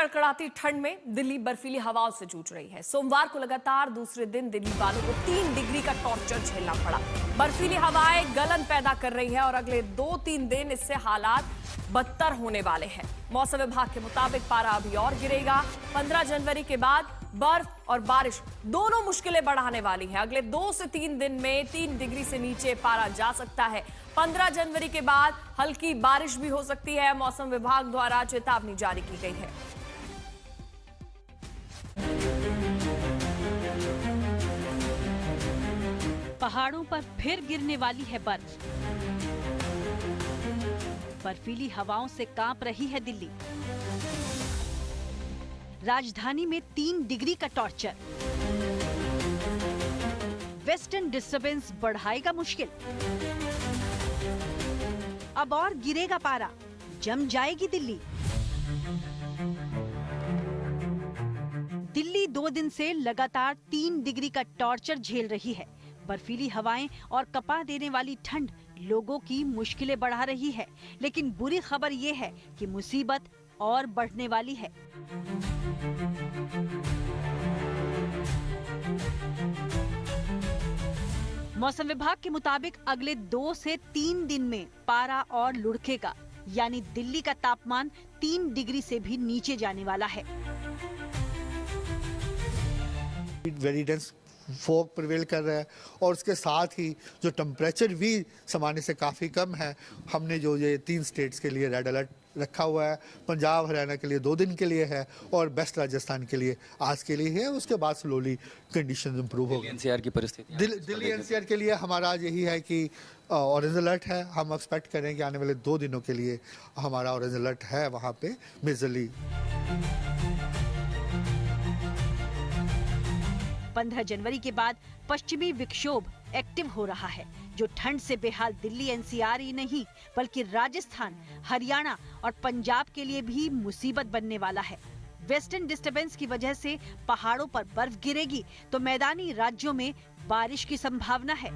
कड़कड़ाती ठंड में दिल्ली बर्फीली हवाओं से जूझ रही है। सोमवार को लगातार दूसरे दिन दिल्ली वालों को 3 डिग्री का टॉर्चर झेलना पड़ा। बर्फीली हवाएं गलन पैदा कर रही है और अगले 2-3 दिन इससे हालात बदतर होने वाले हैं। मौसम विभाग के मुताबिक पारा अभी और गिरेगा। 15 जनवरी के बाद बर्फ और बारिश दोनों मुश्किलें बढ़ाने वाली हैं। अगले 2 से 3 दिन में 3 डिग्री से नीचे पारा जा सकता है। 15 जनवरी के बाद हल्की बारिश भी हो सकती है। मौसम विभाग द्वारा चेतावनी जारी की गई है। पहाड़ों पर फिर गिरने वाली है बर्फ। बर्फीली हवाओं से कांप रही है दिल्ली। राजधानी में 3 डिग्री का टॉर्चर। वेस्टर्न डिस्टर्बेंस बढ़ाएगा मुश्किल। अब और गिरेगा पारा, जम जाएगी दिल्ली। दिल्ली 2 दिन से लगातार 3 डिग्री का टॉर्चर झेल रही है। बर्फीली हवाएं और कपा देने वाली ठंड लोगों की मुश्किलें बढ़ा रही है, लेकिन बुरी खबर ये है कि मुसीबत और बढ़ने वाली है। मौसम विभाग के मुताबिक अगले 2 से 3 दिन में पारा और लुढ़केगा, यानी दिल्ली का तापमान 3 डिग्री से भी नीचे जाने वाला है। वेरी डेंस फॉग प्रिवेल कर रहा है और उसके साथ ही जो टेम्परेचर भी सामान्य से काफ़ी कम है। हमने जो ये 3 स्टेट्स के लिए रेड अलर्ट रखा हुआ है, पंजाब हरियाणा के लिए 2 दिन के लिए है और वेस्ट राजस्थान के लिए आज के लिए है। उसके बाद स्लोली कंडीशन इंप्रूव होगी। एनसीआर की परिस्थिति दिल्ली एनसीआर के लिए हमारा आज यही है कि ऑरेंज अलर्ट है। हम एक्सपेक्ट करें कि आने वाले 2 दिनों के लिए हमारा ऑरेंज अलर्ट है वहाँ पे मेजरली। 15 जनवरी के बाद पश्चिमी विक्षोभ एक्टिव हो रहा है, जो ठंड से बेहाल दिल्ली एनसीआर ही नहीं बल्कि राजस्थान, हरियाणा और पंजाब के लिए भी मुसीबत बनने वाला है। वेस्टर्न डिस्टर्बेंस की वजह से पहाड़ों पर बर्फ गिरेगी तो मैदानी राज्यों में बारिश की संभावना है।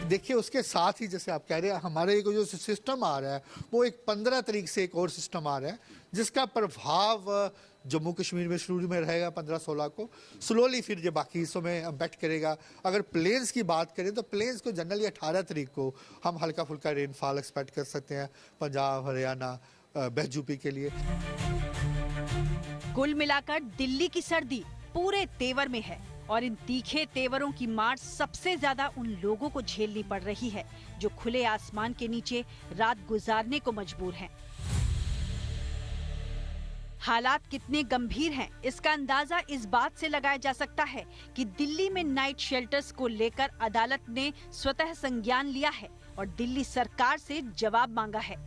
देखिए, उसके साथ ही जैसे आप कह रहे हैं, हमारे एक जो सिस्टम आ रहा है वो एक 15 तारीख से एक और सिस्टम आ रहा है जिसका प्रभाव जम्मू कश्मीर में शुरू में रहेगा 15-16 को, स्लोली फिर जो बाकी हिस्सों में इम्पैक्ट करेगा। अगर प्लेन्स की बात करें तो प्लेन्स को जनरली 18 तारीख को हम हल्का फुल्का रेनफॉल एक्सपेक्ट कर सकते हैं पंजाब, हरियाणा, वेस्ट यूपी के लिए। कुल मिलाकर दिल्ली की सर्दी पूरे तेवर में है और इन तीखे तेवरों की मार सबसे ज्यादा उन लोगों को झेलनी पड़ रही है जो खुले आसमान के नीचे रात गुजारने को मजबूर हैं। हालात कितने गंभीर हैं, इसका अंदाजा इस बात से लगाया जा सकता है कि दिल्ली में नाइट शेल्टर्स को लेकर अदालत ने स्वतः संज्ञान लिया है और दिल्ली सरकार से जवाब मांगा है।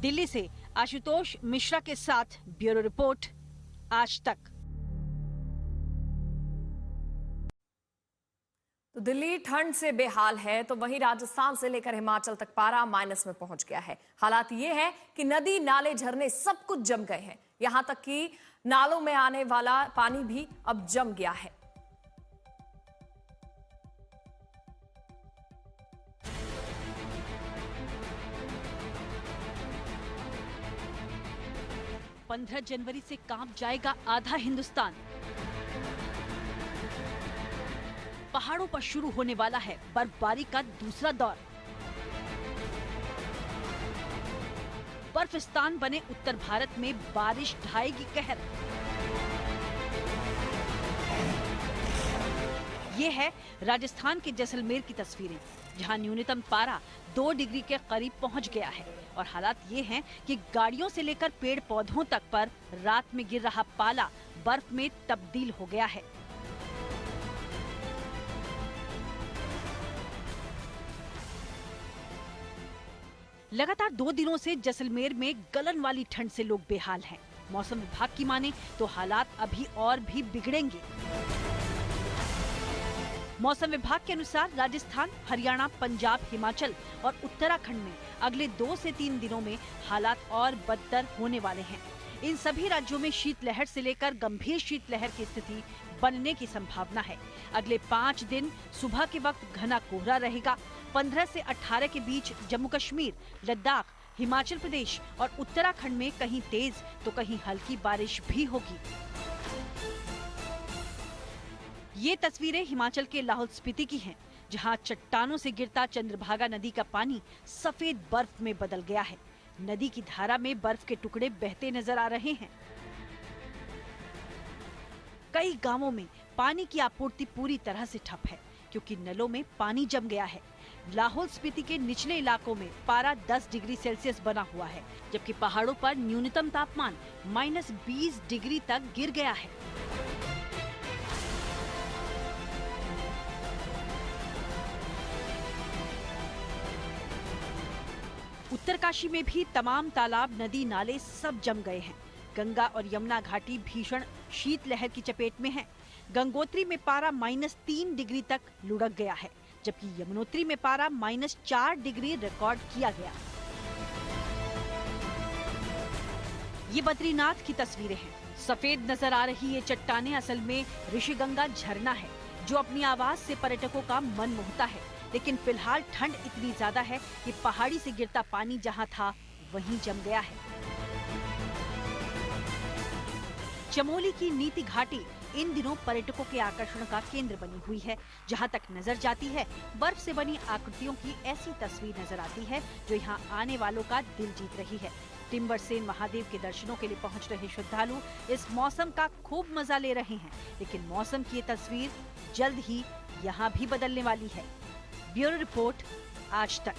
दिल्ली से आशुतोष मिश्रा के साथ ब्यूरो रिपोर्ट, आज तक। तो दिल्ली ठंड से बेहाल है, तो वहीं राजस्थान से लेकर हिमाचल तक पारा माइनस में पहुंच गया है। हालात ये है कि नदी, नाले, झरने सब कुछ जम गए हैं। यहां तक कि नालों में आने वाला पानी भी अब जम गया है। पंद्रह जनवरी से कांप जाएगा आधा हिंदुस्तान। पहाड़ों पर शुरू होने वाला है बर्फबारी का दूसरा दौर। बर्फिस्तान बने उत्तर भारत में बारिश ढाएगी कहर। ये है राजस्थान के जैसलमेर की तस्वीरें, जहां न्यूनतम पारा 2 डिग्री के करीब पहुंच गया है और हालात ये हैं कि गाड़ियों से लेकर पेड़ पौधों तक पर रात में गिर रहा पाला बर्फ में तब्दील हो गया है। लगातार 2 दिनों से जैसलमेर में गलन वाली ठंड से लोग बेहाल हैं। मौसम विभाग की माने तो हालात अभी और भी बिगड़ेंगे। मौसम विभाग के अनुसार राजस्थान, हरियाणा, पंजाब, हिमाचल और उत्तराखंड में अगले 2 से 3 दिनों में हालात और बदतर होने वाले हैं। इन सभी राज्यों में शीतलहर से लेकर गंभीर शीतलहर की स्थिति बनने की संभावना है। अगले 5 दिन सुबह के वक्त घना कोहरा रहेगा। 15 से 18 के बीच जम्मू कश्मीर, लद्दाख, हिमाचल प्रदेश और उत्तराखंड में कहीं तेज तो कहीं हल्की बारिश भी होगी। ये तस्वीरें हिमाचल के लाहौल स्पीति की हैं, जहां चट्टानों से गिरता चंद्रभागा नदी का पानी सफेद बर्फ में बदल गया है। नदी की धारा में बर्फ के टुकड़े बहते नजर आ रहे हैं। कई गांवों में पानी की आपूर्ति पूरी तरह से ठप है, क्योंकि नलों में पानी जम गया है। लाहौल स्पीति के निचले इलाकों में पारा 10 डिग्री सेल्सियस बना हुआ है, जबकि पहाड़ों पर न्यूनतम तापमान -20 डिग्री तक गिर गया है। उत्तरकाशी में भी तमाम तालाब, नदी, नाले सब जम गए हैं। गंगा और यमुना घाटी भीषण शीतलहर की चपेट में है। गंगोत्री में पारा -3 डिग्री तक लुढ़क गया है, जबकि यमुनोत्री में पारा -4 डिग्री रिकॉर्ड किया गया। ये बद्रीनाथ की तस्वीरें हैं। सफेद नजर आ रही ये चट्टानें असल में ऋषिगंगा झरना है, जो अपनी आवाज से पर्यटकों का मन मोहता है। लेकिन फिलहाल ठंड इतनी ज्यादा है कि पहाड़ी से गिरता पानी जहां था वहीं जम गया है। चमोली की नीति घाटी इन दिनों पर्यटकों के आकर्षण का केंद्र बनी हुई है। जहां तक नजर जाती है, बर्फ से बनी आकृतियों की ऐसी तस्वीर नजर आती है जो यहां आने वालों का दिल जीत रही है। टिम्बरसेन महादेव के दर्शनों के लिए पहुंच रहे श्रद्धालु इस मौसम का खूब मजा ले रहे हैं, लेकिन मौसम की ये तस्वीर जल्द ही यहाँ भी बदलने वाली है। ब्यूरो रिपोर्ट, आज तक।